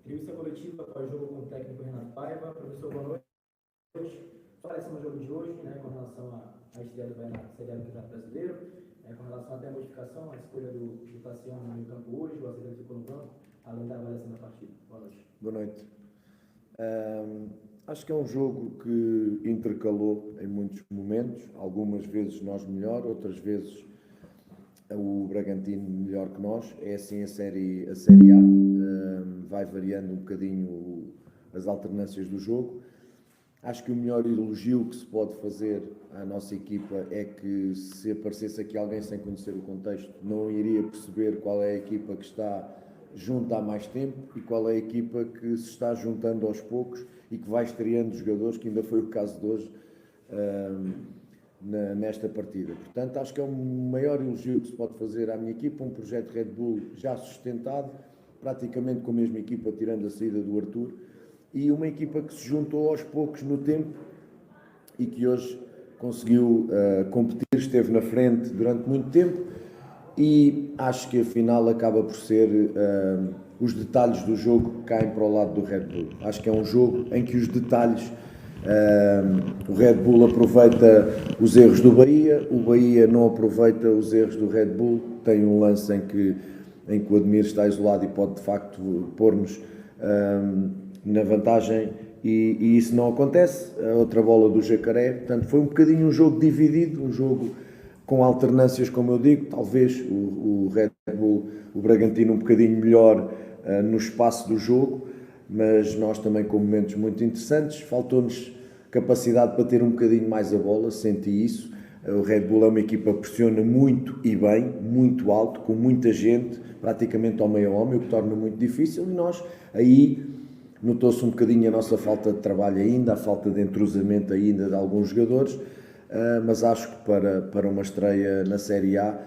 Entrevista coletiva após o jogo com o técnico Renato Paiva. Professor, boa noite. Só aparece no jogo de hoje, né, com relação à estreia do Série A do Campeonato Brasileiro, com relação até a modificação, a escolha do Tassiano no meio campo hoje, o Azevedo ficou no banco, além da avaliação da partida. Boa noite. Boa noite. Acho que é um jogo que intercalou em muitos momentos, algumas vezes nós melhor, outras vezes o Bragantino melhor que nós. É assim a Série A, vai variando um bocadinho as alternâncias do jogo. Acho que o melhor elogio que se pode fazer à nossa equipa é que, se aparecesse aqui alguém sem conhecer o contexto, não iria perceber qual é a equipa que está junta há mais tempo e qual é a equipa que se está juntando aos poucos e que vai estreando jogadores, que ainda foi o caso de hoje nesta partida. Portanto, acho que é o maior elogio que se pode fazer à minha equipa, um projeto Red Bull já sustentado, praticamente com a mesma equipa, tirando a saída do Arthur, e uma equipa que se juntou aos poucos no tempo e que hoje conseguiu competir, esteve na frente durante muito tempo, e acho que a final acaba por ser os detalhes do jogo que caem para o lado do Red Bull. Acho que é um jogo em que os detalhes, o Red Bull aproveita os erros do Bahia, o Bahia não aproveita os erros do Red Bull. Tem um lance em que o Admir está isolado e pode de facto pôr-nos na vantagem, e isso não acontece. A outra bola do Jacaré. Portanto, foi um bocadinho um jogo dividido, um jogo com alternâncias, como eu digo. Talvez o Red Bull, o Bragantino, um bocadinho melhor no espaço do jogo, mas nós também com momentos muito interessantes. Faltou-nos capacidade para ter um bocadinho mais a bola, senti isso. O Red Bull é uma equipa que pressiona muito e bem, muito alto, com muita gente, praticamente ao meio a homem, o que torna muito difícil, e nós aí notou-se um bocadinho a nossa falta de trabalho ainda, a falta de entrosamento ainda de alguns jogadores, mas acho que para uma estreia na Série A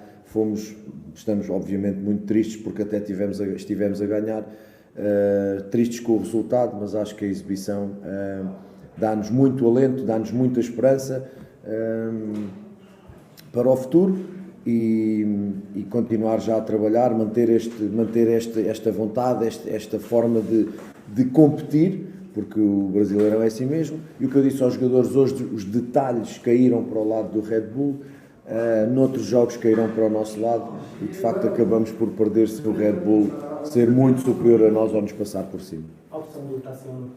estamos obviamente muito tristes, porque até estivemos a ganhar, tristes com o resultado, mas acho que a exibição dá-nos muito alento, dá-nos muita esperança para o futuro, e continuar já a trabalhar, manter esta vontade, esta forma de competir, porque o Brasileirão é assim mesmo. E o que eu disse aos jogadores hoje, os detalhes caíram para o lado do Red Bull, noutros jogos caíram para o nosso lado, e de facto acabamos por perder se o Red Bull ser muito superior a nós ou nos passar por cima. A opção do Tassiano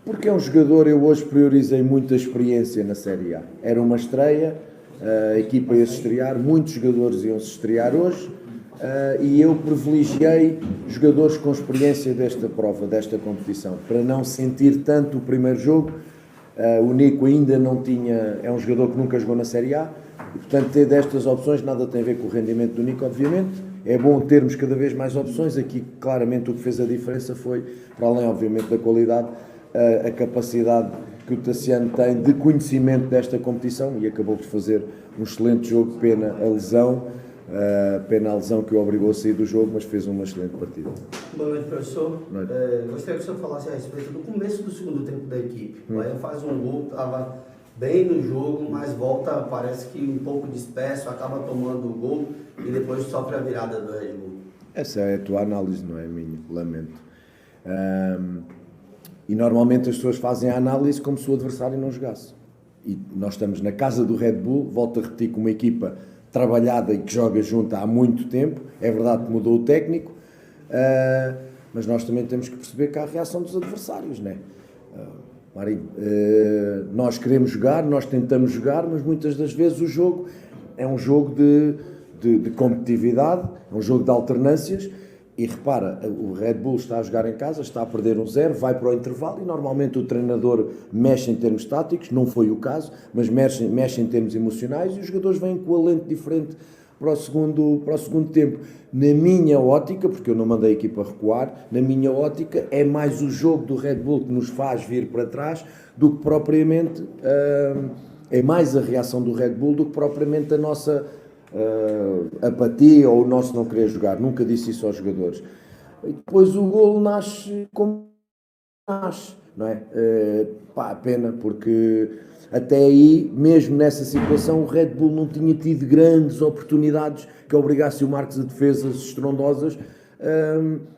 porque é um jogador, eu hoje priorizei muito a experiência na Série A. Era uma estreia, a equipa ia se estrear, muitos jogadores iam se estrear hoje, e eu privilegiei jogadores com experiência desta prova, desta competição, para não sentir tanto o primeiro jogo. O Nico ainda não tinha, é um jogador que nunca jogou na Série A, e portanto ter destas opções nada tem a ver com o rendimento do Nico, obviamente. É bom termos cada vez mais opções. Aqui claramente o que fez a diferença foi, para além obviamente da qualidade, a capacidade que o Tassiano tem de conhecimento desta competição, e acabou por fazer um excelente jogo. Pena a lesão que o obrigou a sair do jogo, mas fez uma excelente partida. Boa noite, professor. Boa noite. Gostaria que o senhor falasse a respeito do começo do segundo tempo da equipe. O Bahia faz um gol, estava bem no jogo, mas volta, parece que um pouco disperso, acaba tomando o gol e depois sofre a virada do Red Bull. Essa é a tua análise, não é a minha, lamento. E normalmente as pessoas fazem a análise como se o adversário não jogasse. E nós estamos na casa do Red Bull, volto a repetir, com uma equipa trabalhada e que joga junto há muito tempo. É verdade que mudou o técnico, mas nós também temos que perceber que há a reação dos adversários, não é? Marinho, nós queremos jogar, nós tentamos jogar, mas muitas das vezes o jogo é um jogo de competitividade, é um jogo de alternâncias. E repara, o Red Bull está a jogar em casa, está a perder 1-0, vai para o intervalo, e normalmente o treinador mexe em termos táticos, não foi o caso, mas mexe em termos emocionais, e os jogadores vêm com um alento diferente para o segundo tempo. Na minha ótica, porque eu não mandei a equipa recuar, na minha ótica é mais o jogo do Red Bull que nos faz vir para trás do que propriamente, é mais a reação do Red Bull do que propriamente a nossa apatia ou o nosso não querer jogar. Nunca disse isso aos jogadores. E depois o golo nasce como nasce, não é? Pena, porque até aí, mesmo nessa situação, o Red Bull não tinha tido grandes oportunidades que obrigassem o Marcos a defesas estrondosas,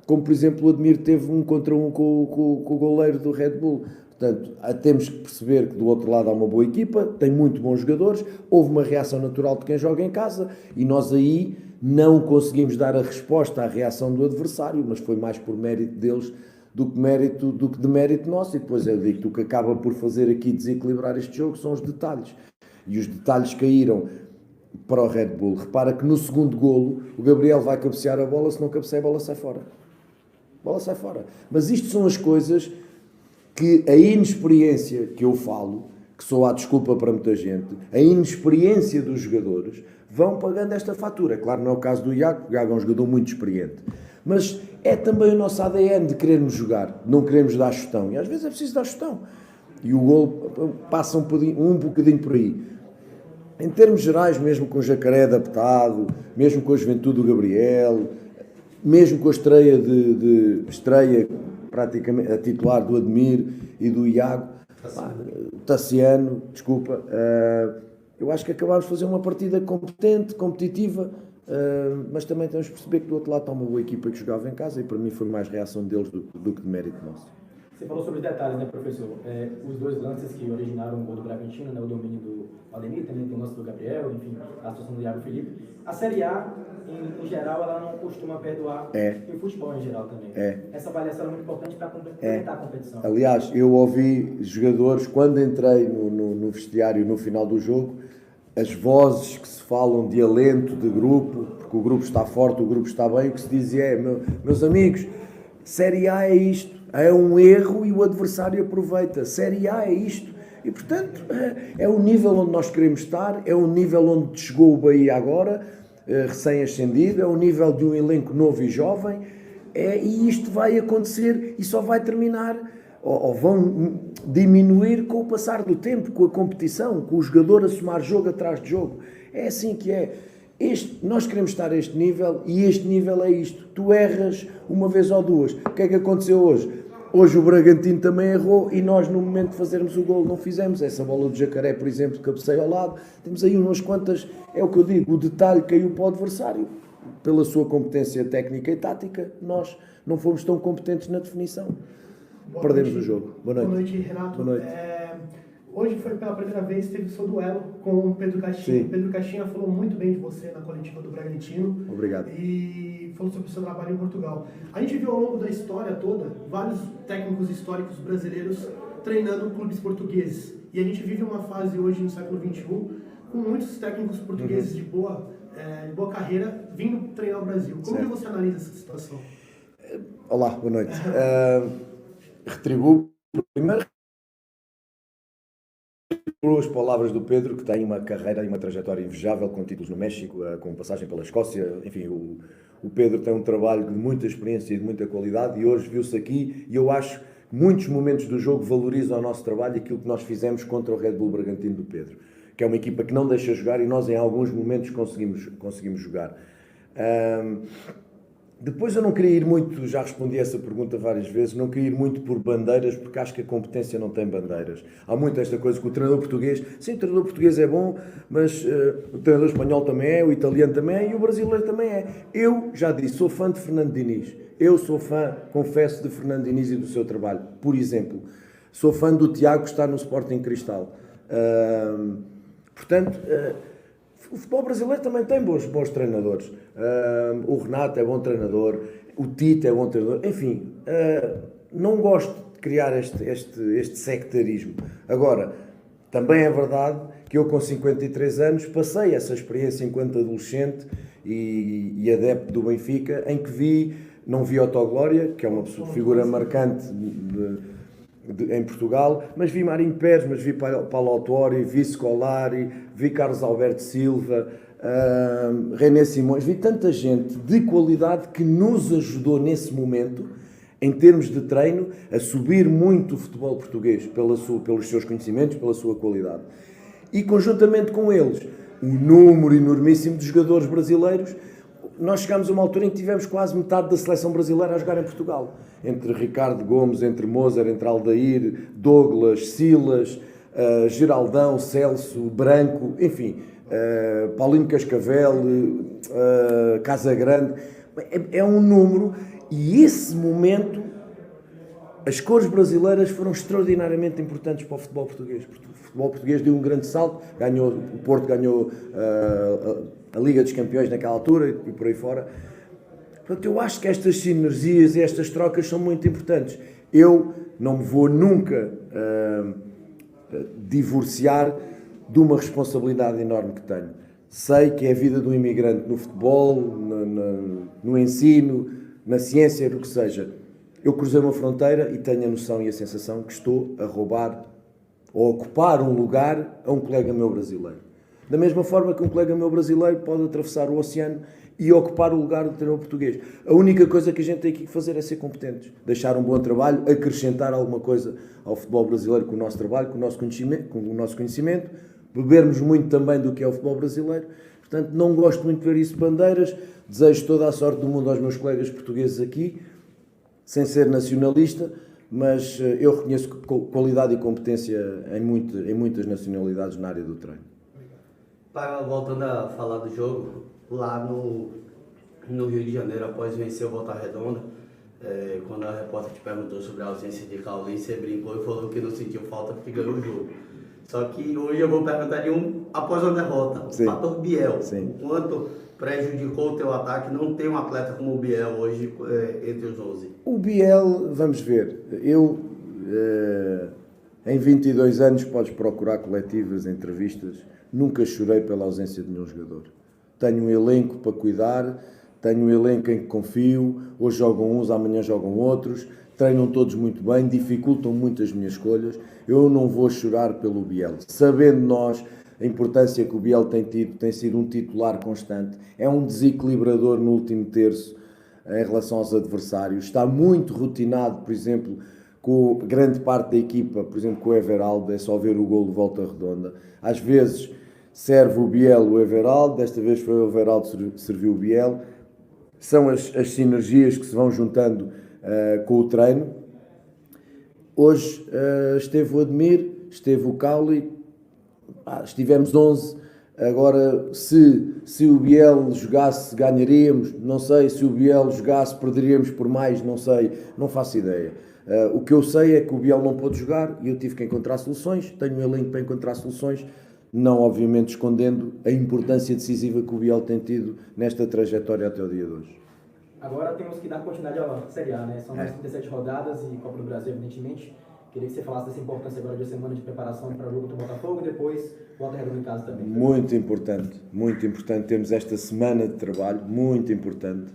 como por exemplo o Admir teve 1 contra 1 com o goleiro do Red Bull. Portanto, temos que perceber que do outro lado há uma boa equipa, tem muito bons jogadores, houve uma reação natural de quem joga em casa e nós aí não conseguimos dar a resposta à reação do adversário, mas foi mais por mérito deles do que de mérito nosso. E depois eu digo, o que acaba por fazer aqui desequilibrar este jogo são os detalhes. E os detalhes caíram para o Red Bull. Repara que no segundo golo o Gabriel vai cabecear a bola, se não cabecear a bola sai fora. A bola sai fora. Mas isto são as coisas que a inexperiência que eu falo, que só há desculpa para muita gente, a inexperiência dos jogadores vão pagando esta fatura. Claro, não é o caso do Iago, porque o Iago é um jogador muito experiente. Mas é também o nosso ADN de querermos jogar, não queremos dar chutão. E às vezes é preciso dar chutão. E o golo passa um bocadinho por aí. Em termos gerais, mesmo com o Jacaré adaptado, mesmo com a juventude do Gabriel, mesmo com a estreia praticamente a titular do Admir e do Iago, Tassiano, desculpa, eu acho que acabámos de fazer uma partida competente, competitiva, mas também temos de perceber que do outro lado está uma boa equipa que jogava em casa e para mim foi mais reação deles do que de mérito nosso. Você falou sobre os detalhes, né, professor? Os dois lances que originaram o gol do Bragantino, né, o domínio do Ademir, também tem o lance do Gabriel, enfim, a situação do Iago Felipe. A Série A, em geral, ela não costuma perdoar, e o futebol em geral também. Essa avaliação é muito importante para complementar a competição. Aliás, eu ouvi jogadores, quando entrei no vestiário no final do jogo, as vozes que se falam de alento de grupo, porque o grupo está forte, o grupo está bem, o que se dizia é, meus amigos, Série A é isto. É um erro e o adversário aproveita. Série A é isto. E, portanto, é o nível onde nós queremos estar, é o nível onde chegou o Bahia agora, recém-ascendido, é o nível de um elenco novo e jovem, e isto vai acontecer e só vai terminar, ou vão diminuir com o passar do tempo, com a competição, com o jogador a somar jogo atrás de jogo. É assim que é. Nós queremos estar a este nível e este nível é isto. Tu erras uma vez ou duas. O que é que aconteceu hoje? Hoje o Bragantino também errou e nós no momento de fazermos o golo não fizemos. Essa bola do Jacaré, por exemplo, cabeceia ao lado. Temos aí umas quantas, é o que eu digo, o detalhe caiu para o adversário. Pela sua competência técnica e tática, nós não fomos tão competentes na definição. Perdemos o jogo. Boa noite. Boa noite, Renato. Boa noite. Hoje foi pela primeira vez, teve o seu duelo com o Pedro Caixinha. Sim. O Pedro Caixinha falou muito bem de você na coletiva do Bragantino. Obrigado. E falou sobre o seu trabalho em Portugal. A gente viu ao longo da história toda vários técnicos históricos brasileiros treinando clubes portugueses. E a gente vive uma fase hoje no século XXI com muitos técnicos portugueses de boa carreira vindo treinar o Brasil. Como que você analisa essa situação? Olá, boa noite. Retribuo primeiro as palavras do Pedro, que tem uma carreira e uma trajetória invejável, com títulos no México, com passagem pela Escócia. Enfim, o Pedro tem um trabalho de muita experiência e de muita qualidade e hoje viu-se aqui e eu acho que muitos momentos do jogo valorizam o nosso trabalho e aquilo que nós fizemos contra o Red Bull Bragantino do Pedro, que é uma equipa que não deixa jogar e nós em alguns momentos conseguimos jogar. Depois eu não queria ir muito, já respondi essa pergunta várias vezes, não queria ir muito por bandeiras, porque acho que a competência não tem bandeiras. Há muito esta coisa que o treinador português, sim, o treinador português é bom, mas o treinador espanhol também é, o italiano também é e o brasileiro também é. Eu já disse, sou fã de Fernando Diniz. Eu sou fã, confesso, de Fernando Diniz e do seu trabalho. Por exemplo, sou fã do Tiago que está no Sporting Cristal. Portanto... o futebol brasileiro também tem bons treinadores. O Renato é bom treinador, o Tite é bom treinador. Enfim, não gosto de criar este sectarismo. Agora, também é verdade que eu com 53 anos passei essa experiência enquanto adolescente e adepto do Benfica, em que não vi Autoglória, que é uma figura marcante em Portugal, mas vi Marinho Pérez, mas vi Paulo Autuori, vi Scolari, vi Carlos Alberto Silva, René Simões, vi tanta gente de qualidade que nos ajudou nesse momento, em termos de treino, a subir muito o futebol português pelos seus conhecimentos, pela sua qualidade. E conjuntamente com eles, o número enormíssimo de jogadores brasileiros. Nós chegámos a uma altura em que tivemos quase metade da seleção brasileira a jogar em Portugal. Entre Ricardo Gomes, entre Mozart, entre Aldair, Douglas, Silas, Geraldão, Celso, Branco, enfim, Paulinho Cascavel, Casagrande. É um número, e esse momento, as cores brasileiras foram extraordinariamente importantes para o futebol português. O futebol português deu um grande salto, o Porto ganhou a Liga dos Campeões naquela altura e por aí fora. Portanto, eu acho que estas sinergias e estas trocas são muito importantes. Eu não me vou nunca divorciar de uma responsabilidade enorme que tenho. Sei que é a vida do imigrante no futebol, no ensino, na ciência, do que seja. Eu cruzei uma fronteira e tenho a noção e a sensação que estou a roubar ou a ocupar um lugar a um colega meu brasileiro. Da mesma forma que um colega meu brasileiro pode atravessar o oceano e ocupar o lugar do treinador português. A única coisa que a gente tem que fazer é ser competentes, deixar um bom trabalho, acrescentar alguma coisa ao futebol brasileiro com o nosso trabalho, com o nosso conhecimento, bebermos muito também do que é o futebol brasileiro. Portanto, não gosto muito de ver isso de bandeiras, desejo toda a sorte do mundo aos meus colegas portugueses aqui, sem ser nacionalista, mas eu reconheço qualidade e competência em muitas nacionalidades na área do treino. Voltando a falar do jogo, lá no Rio de Janeiro, após vencer o Volta Redonda, quando a repórter te perguntou sobre a ausência de Cauli, você brincou e falou que não sentiu falta porque ganhou o jogo. Só que hoje eu vou perguntar de após a derrota, o fator Biel. Sim. O quanto prejudicou o teu ataque não ter um atleta como o Biel hoje entre os 11? O Biel, vamos ver, eu em 22 anos, podes procurar coletivas, entrevistas, nunca chorei pela ausência de nenhum jogador. Tenho um elenco para cuidar, tenho um elenco em que confio, hoje jogam uns, amanhã jogam outros, treinam todos muito bem, dificultam muito as minhas escolhas. Eu não vou chorar pelo Biel. Sabendo nós a importância que o Biel tem tido, tem sido um titular constante, é um desequilibrador no último terço em relação aos adversários, está muito rotinado, por exemplo, com grande parte da equipa, por exemplo, com o Everaldo, é só ver o golo de Volta Redonda. Às vezes serve o Biel o Everaldo, desta vez foi o Everaldo que serviu o Biel. São as sinergias que se vão juntando com o treino. Hoje esteve o Admir, esteve o Cauli, estivemos 11. Agora, se o Biel jogasse, ganharíamos, não sei. Se o Biel jogasse, perderíamos por mais, não sei, não faço ideia. O que eu sei é que o Biel não pôde jogar e eu tive que encontrar soluções, tenho um elenco para encontrar soluções, não obviamente escondendo a importância decisiva que o Biel tem tido nesta trajetória até o dia de hoje. Agora temos que dar continuidade à Série A, né? São mais 37 rodadas e Copa do Brasil, evidentemente. Queria que você falasse dessa importância agora de uma semana de preparação para o jogo do Botafogo e depois Volta Redonda em casa também. Muito importante termos esta semana de trabalho, muito importante,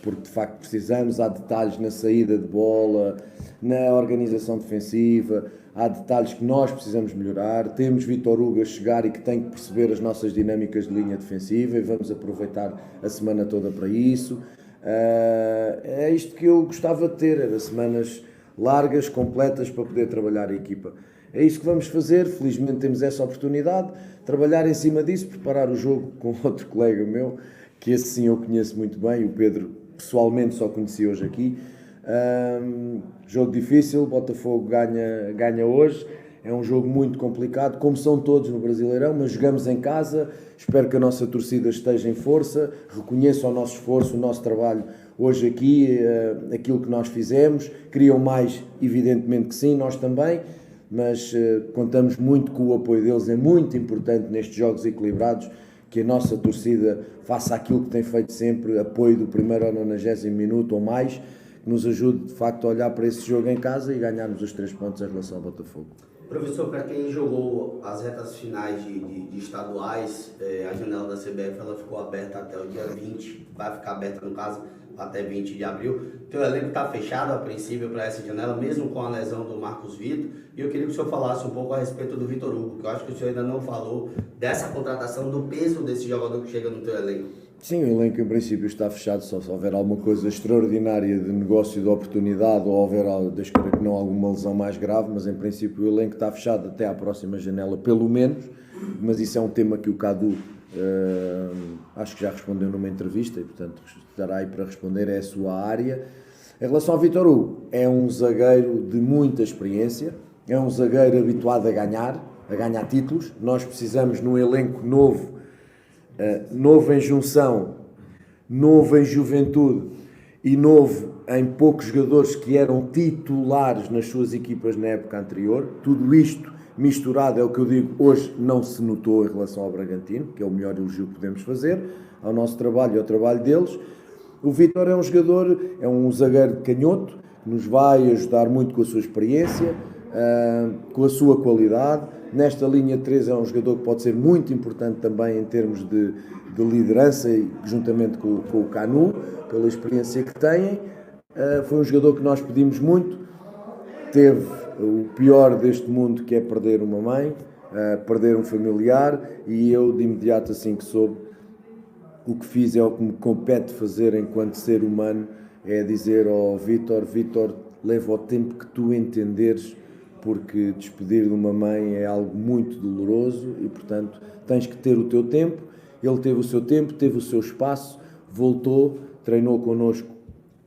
porque de facto precisamos, há detalhes na saída de bola, na organização defensiva, há detalhes que nós precisamos melhorar. Temos Vítor Hugo a chegar e que tem que perceber as nossas dinâmicas de linha defensiva e vamos aproveitar a semana toda para isso. É isto que eu gostava de ter, era semanas largas, completas, para poder trabalhar a equipa. É isso que vamos fazer, felizmente temos essa oportunidade, trabalhar em cima disso, preparar o jogo com outro colega meu, que esse sim eu conheço muito bem, o Pedro pessoalmente só conheci hoje aqui. Jogo difícil, Botafogo ganha hoje, é um jogo muito complicado, como são todos no Brasileirão, mas jogamos em casa, espero que a nossa torcida esteja em força, reconheça o nosso esforço, o nosso trabalho hoje aqui, aquilo que nós fizemos, queriam mais, evidentemente que sim, nós também, mas contamos muito com o apoio deles, é muito importante nestes jogos equilibrados, que a nossa torcida faça aquilo que tem feito sempre, apoio do primeiro ao 90º minuto ou mais, que nos ajude de facto a olhar para esse jogo em casa e ganharmos os 3 pontos em relação ao Botafogo. Professor, para quem jogou as retas finais de estaduais, a janela da CBF ela ficou aberta até o dia 20, vai ficar aberta no caso até 20 de abril. Teu elenco está fechado a princípio para essa janela, mesmo com a lesão do Marcos Vitor. E eu queria que o senhor falasse um pouco a respeito do Vítor Hugo, que eu acho que o senhor ainda não falou dessa contratação, do peso desse jogador que chega no teu elenco. Sim, o elenco em princípio está fechado, só se houver alguma coisa extraordinária de negócio, de oportunidade, ou houver, Deus queira que não, alguma lesão mais grave, mas em princípio o elenco está fechado até à próxima janela, pelo menos, mas isso é um tema que o Cadu acho que já respondeu numa entrevista e portanto estará aí para responder, é a sua área. Em relação ao Vítor Hugo, é um zagueiro de muita experiência, é um zagueiro habituado a ganhar títulos. Nós precisamos num elenco novo em junção novo em juventude e novo em poucos jogadores que eram titulares nas suas equipas na época anterior. Tudo isto misturado é o que eu digo, hoje não se notou em relação ao Bragantino, que é o melhor elogio que podemos fazer ao nosso trabalho e ao trabalho deles. O Vítor é um jogador, é um zagueiro de canhoto, que nos vai ajudar muito com a sua experiência, com a sua qualidade. Nesta linha 3 é um jogador que pode ser muito importante também em termos de liderança, juntamente com o Canu, pela experiência que têm. Foi um jogador que nós pedimos muito, teve o pior deste mundo, que é perder uma mãe, perder um familiar, e eu de imediato, assim que soube, o que fiz é o que me compete fazer enquanto ser humano, é dizer ao Vítor, leva o tempo que tu entenderes, porque despedir de uma mãe é algo muito doloroso e, portanto, tens que ter o teu tempo. Ele teve o seu tempo, teve o seu espaço, voltou, treinou connosco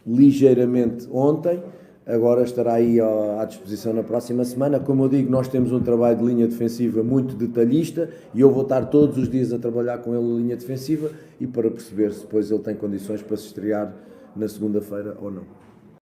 ligeiramente ontem, agora estará aí à disposição na próxima semana. Como eu digo, nós temos um trabalho de linha defensiva muito detalhista e eu vou estar todos os dias a trabalhar com ele na linha defensiva e para perceber se depois ele tem condições para se estrear na segunda-feira ou não.